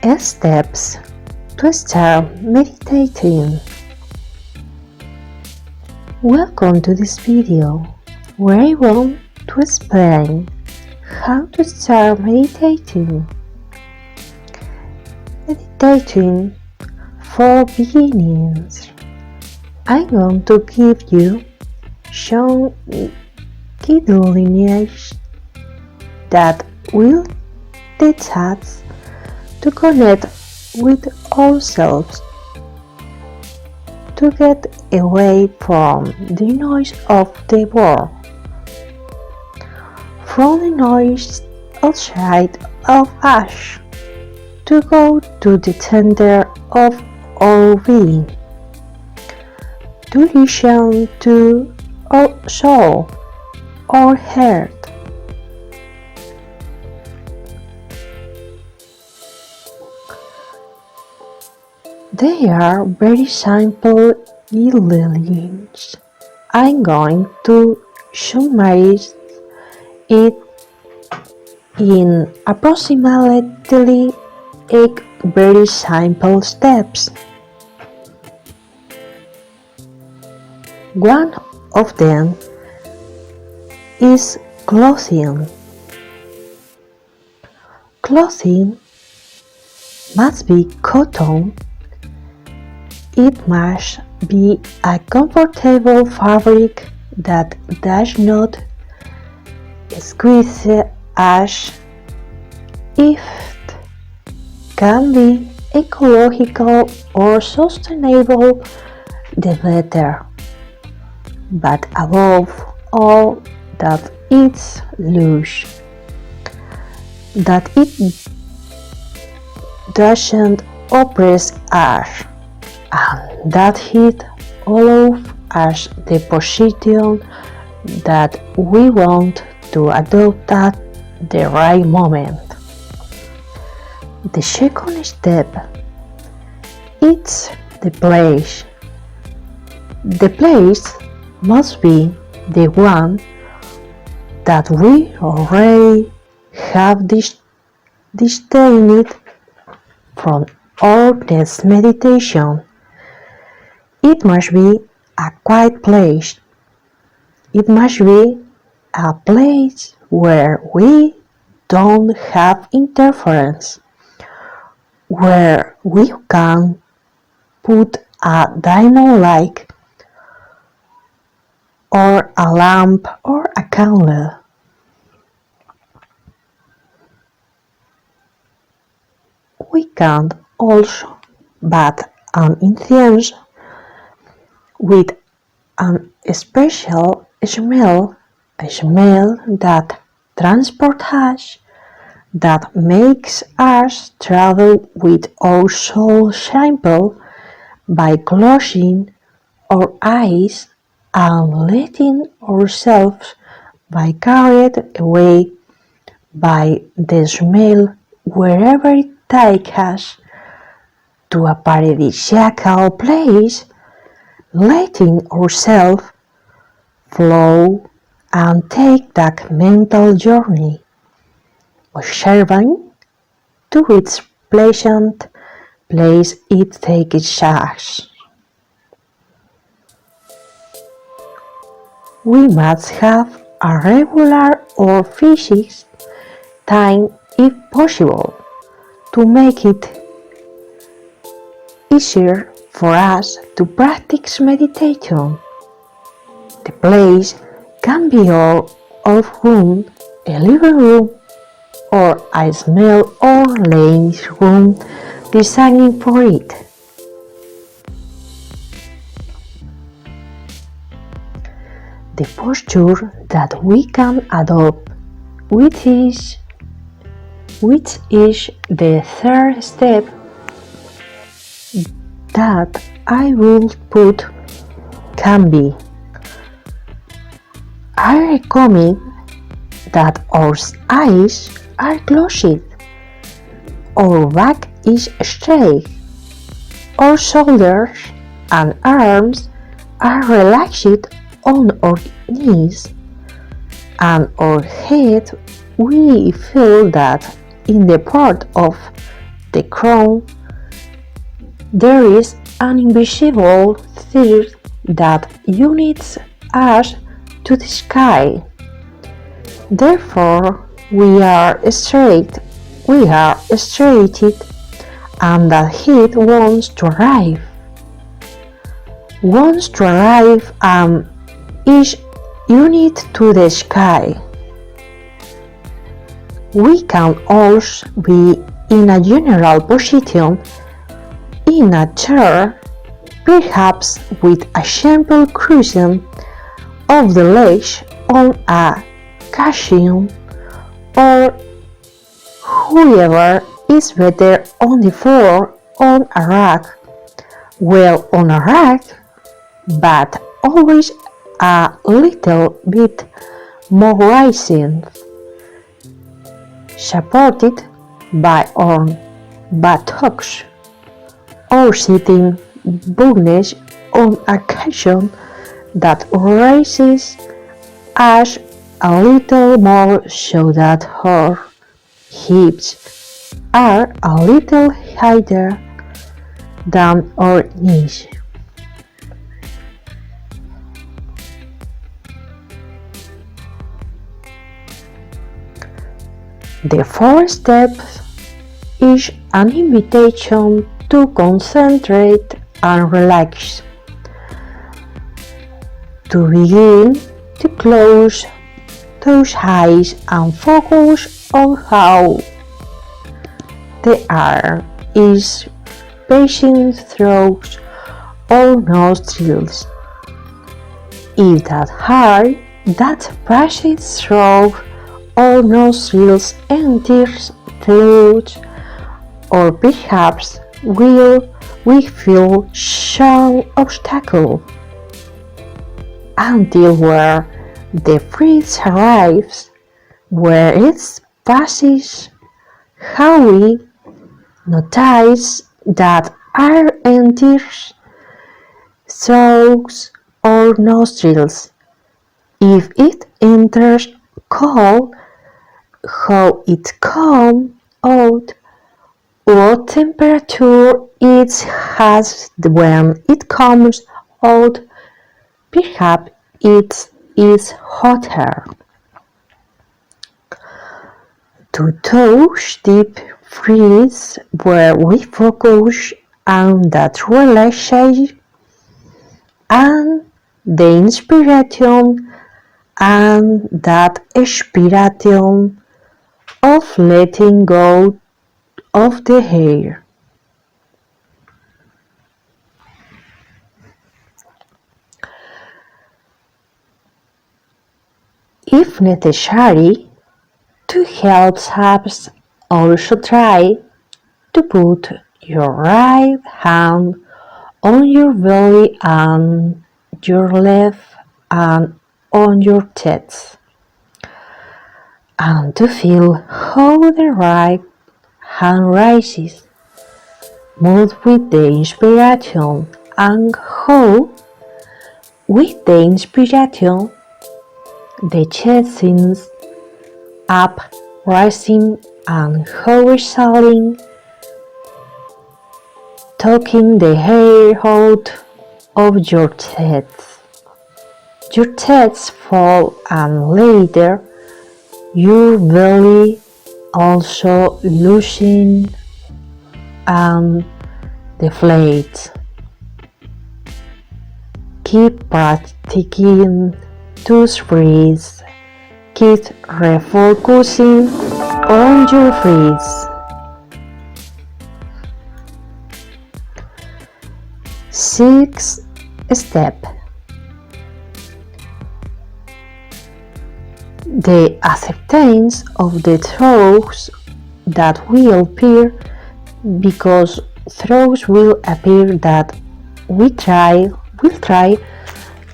Steps to start meditating. Welcome to this video where I want to explain how to start meditating. Meditating for beginners. I'm going to give you some guidelines that will teach us to connect with ourselves, to get away from the noise of the world, from the noise outside of us, to go to the center of our being, to listen to our soul, our heart. They are very simple guidelines. I'm going to summarize it in approximately 8 very simple steps. One of them is clothing. Clothing must be cotton. It must be a comfortable fabric that does not squeeze us. If it can be ecological or sustainable, the better. But above all, that it's loose, that it doesn't oppress us, and that it allows us the position that we want to adopt at the right moment. The second step is the place. The place must be the one that we already have destined from our next meditation. It must be a quiet place. It must be a place where we don't have interference, where we can put a dim light or a lamp or a candle. We can also bath an incense with a special smell, a smell that transports us, that makes us travel with our soul simple by closing our eyes and letting ourselves be carried away by the smell wherever it takes us to a paradisiacal place, letting ourselves flow and take that mental journey, observing to its pleasant place it takes us. We must have a regular or fixed time if possible to make it easier for us to practice meditation. The place can be our room, a living room, or a small or living room designed for it. The posture that we can adopt, which is the third step that I will put, can be. I recommend that our eyes are closed, our back is straight, our shoulders and arms are relaxed on our knees, and our head we feel that in the part of the crown, there is an invisible thread that unites us to the sky. Therefore, we are straight, and that heat wants to arrive and is united to the sky. We can also be in a general position in a chair, perhaps with a simple cushion of the legs on a cushion, or whoever is better on the floor on a rug. Well, on a rug, but always a little bit more rising, supported by our buttocks, or sitting boldness on a cushion that raises us a little more so that our hips are a little higher than our knees. The fourth step is an invitation to concentrate and relax. To begin, to close those eyes and focus on how the air is passing through our nostrils. If that air that passes through our nostrils enters through, or perhaps we feel some obstacle until where the breath arrives, where it passes, how we notice that air enters through our nostrils. If it enters cold, how it comes out, what temperature it has when it comes out, perhaps it is hotter. To those deep breaths where we focus on that relaxation and the inspiration and that expiration of letting go of the air. If necessary, to help us, also try to put your right hand on your belly and your left hand on your chest, and to feel how the right hand rises, move with the inspiration, and how, with the inspiration, the chest sinks up, rising, and how exhaling, taking the air out of your chest. Your chest falls, and later your belly also loosens and deflates. Keep practicing those breaths. Keep refocusing on your breath. Sixth step. The acceptance of the thoughts that will appear, because thoughts will appear that will try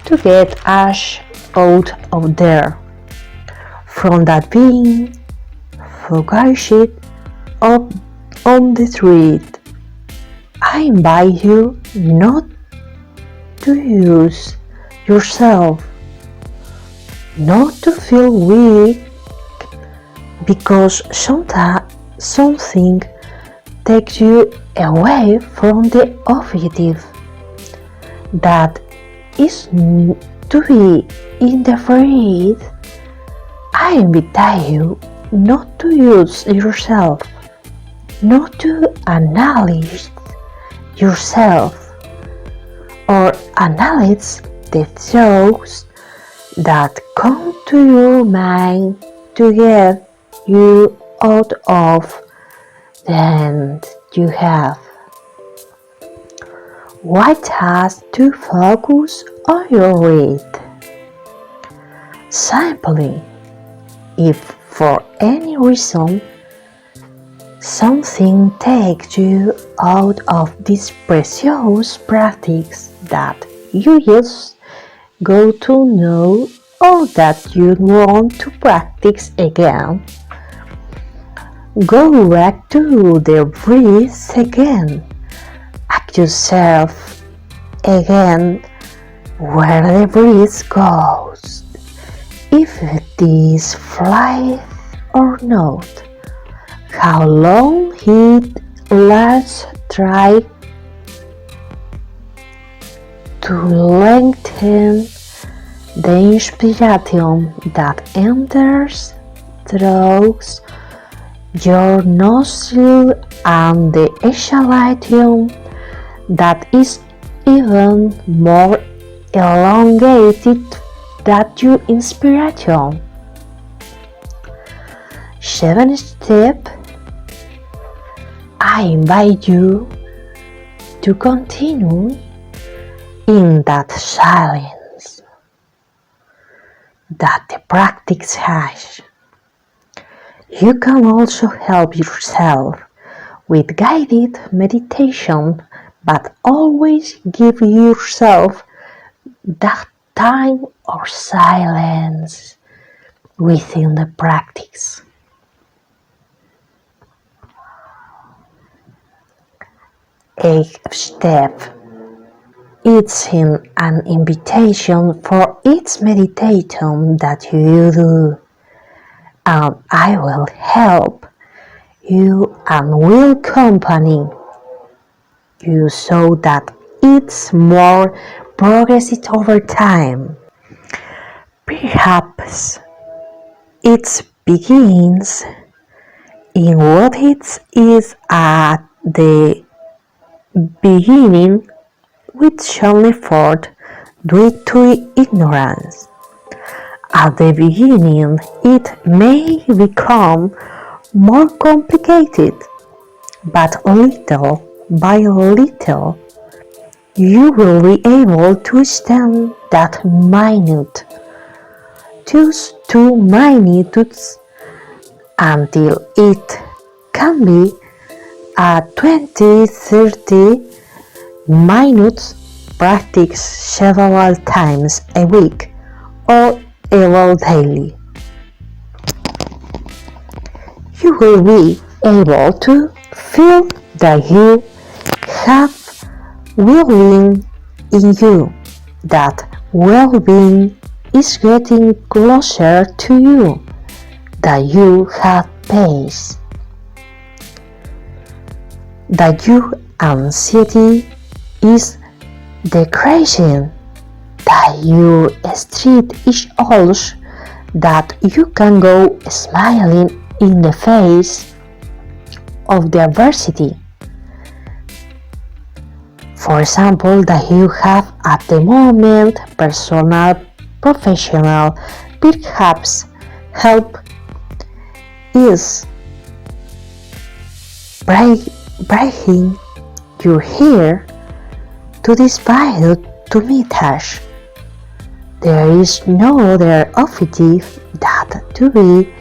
to get us out of there, from that being focused on the truth. I invite you not to use yourself, not to feel weak because something takes you away from the objective that is to be in the breath. I invite you not to use yourself, not to analyze yourself or analyze the thoughts that come to your mind to get you out of the end you have. Why just to focus on your breath? Simply, if for any reason something takes you out of this precious practice that you just go to know or that you want to practice again, go back to the breath again. Ask yourself again where the breath goes, if it is flies or not, how long it lasts. Try to lengthen the inspiration that enters through your nostril and the exhalation that is even more elongated than your inspiration. 7th step, I invite you to continue in that silence that the practice has. You can also help yourself with guided meditation, but always give yourself that time or silence within the practice. 8th step, it's an invitation for each meditation that you do, and I will help you and will accompany you so that it's more progressive over time. Perhaps it begins in what it is at the beginning with some effort due to ignorance. At the beginning, it may become more complicated, but little by little, you will be able to stand that minute, just 2 minutes, until it can be a 20-30 minutes practice several times a week or even daily. You will be able to feel that you have well-being in you, that well-being is getting closer to you, that you have peace, that your anxiety is decreasing, that your street is also that you can go smiling in the face of the adversity. For example, that you have at the moment personal, professional, perhaps help is breaking your hair to this video to meet us. There is no other objective than to be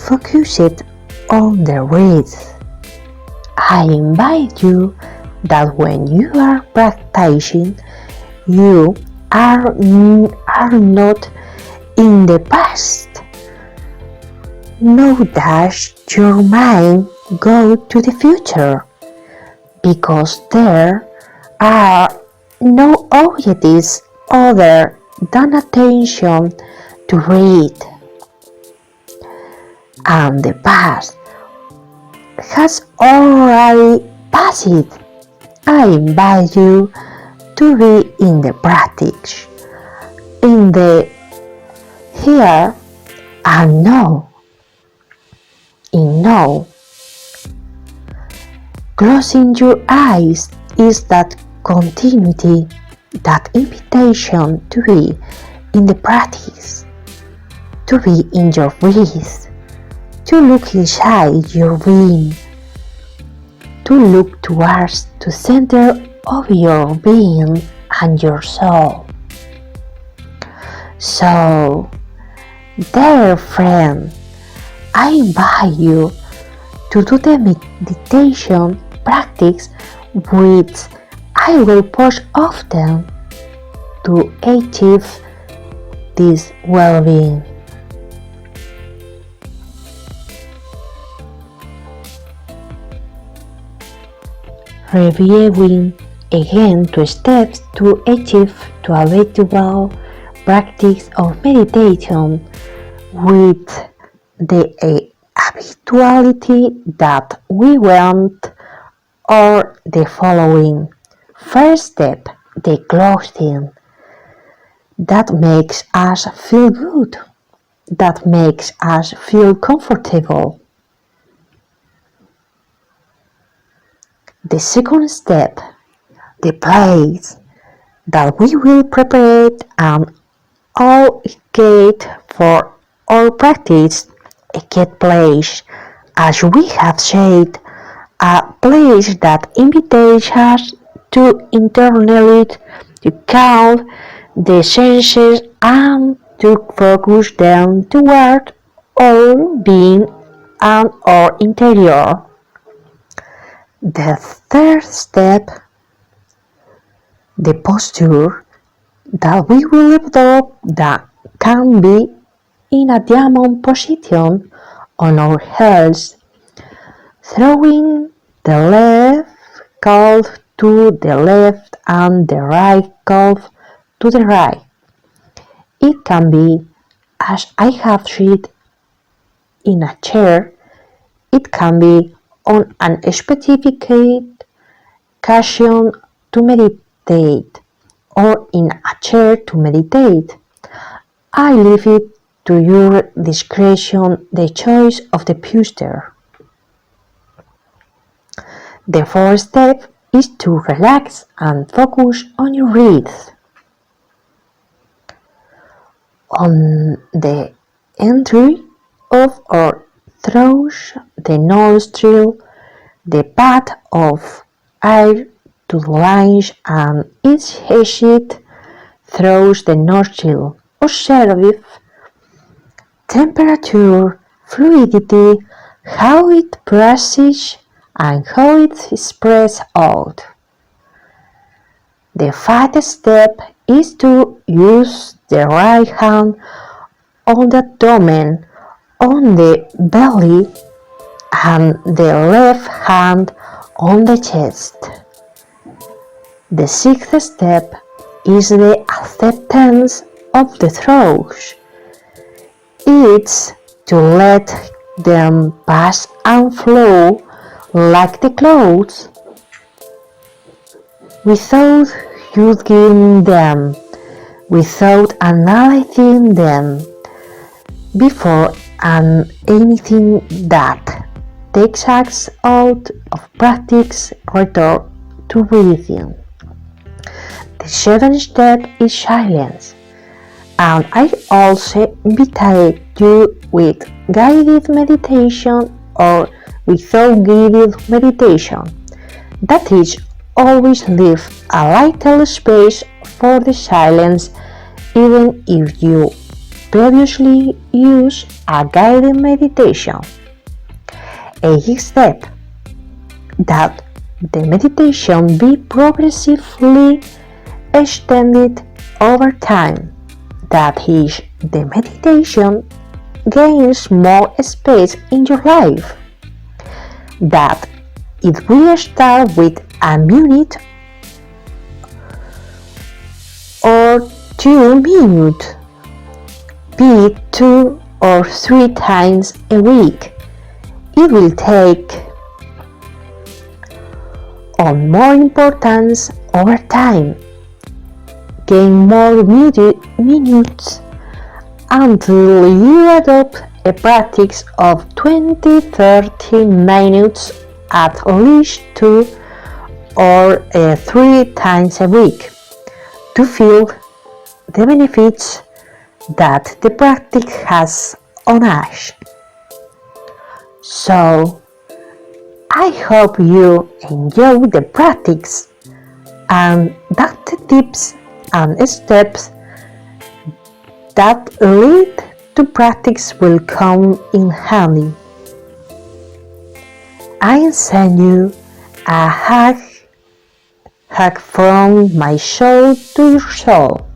focused on the breath. I invite you that when you are practicing, you are not in the past. Know that your mind go to the future, because there are no objectives other than attention to read, and the past has already passed. I invite you to be in the practice, in the here and now, in now. Closing your eyes is that continuity, that invitation to be in the practice, to be in your breath, to look inside your being, to look towards the center of your being and your soul. So, dear friend, I invite you to do the meditation practice which I will post often to achieve this well-being. Reviewing again 2 steps to achieve to habitual practice of meditation with the habituality that we want are the following. First step, the clothing. That makes us feel good. That makes us feel comfortable. The second step, the place that we will prepare and allocate for our practice, a good place, as we have said, a place that invites us to internally to calm the senses and to focus them toward our being and our interior. The third step, the posture that we will adopt that can be in a diamond position on our heels, throwing the left calf to the left and the right calf to the right. It can be, as I have said, in a chair. It can be on a specific occasion to meditate or in a chair to meditate. I leave it to your discretion the choice of the posture. The fourth step is to relax and focus on your breath. On the entry of our throat, the nostril, the path of air to the lungs and its exit through the nostril. Observe temperature, fluidity, how it passes and how it spreads out. The fifth step is to use the right hand on the abdomen, on the belly, and the left hand on the chest. The sixth step is the acceptance of the thoughts. It's to let them pass and flow like the clouds without judging them, without analyzing them before and anything that takes us out of practice return to breathing. The seventh step is silence, and I also invite you with guided meditation or without guided meditation. That is, always leave a little space for the silence even if you previously used a guided meditation. Eighth step, that the meditation be progressively extended over time. That is, the meditation gains more space in your life. That it will start with a minute or 2 minutes, be 2 or 3 times a week. It will take on more importance over time. Gain more minutes until you adopt a practice of 20-30 minutes at least 2 or 3 times a week to feel the benefits that the practice has on us. So, I hope you enjoy the practice and that the tips and steps that lead to practice will come in handy. I send you a hug from my soul to your soul.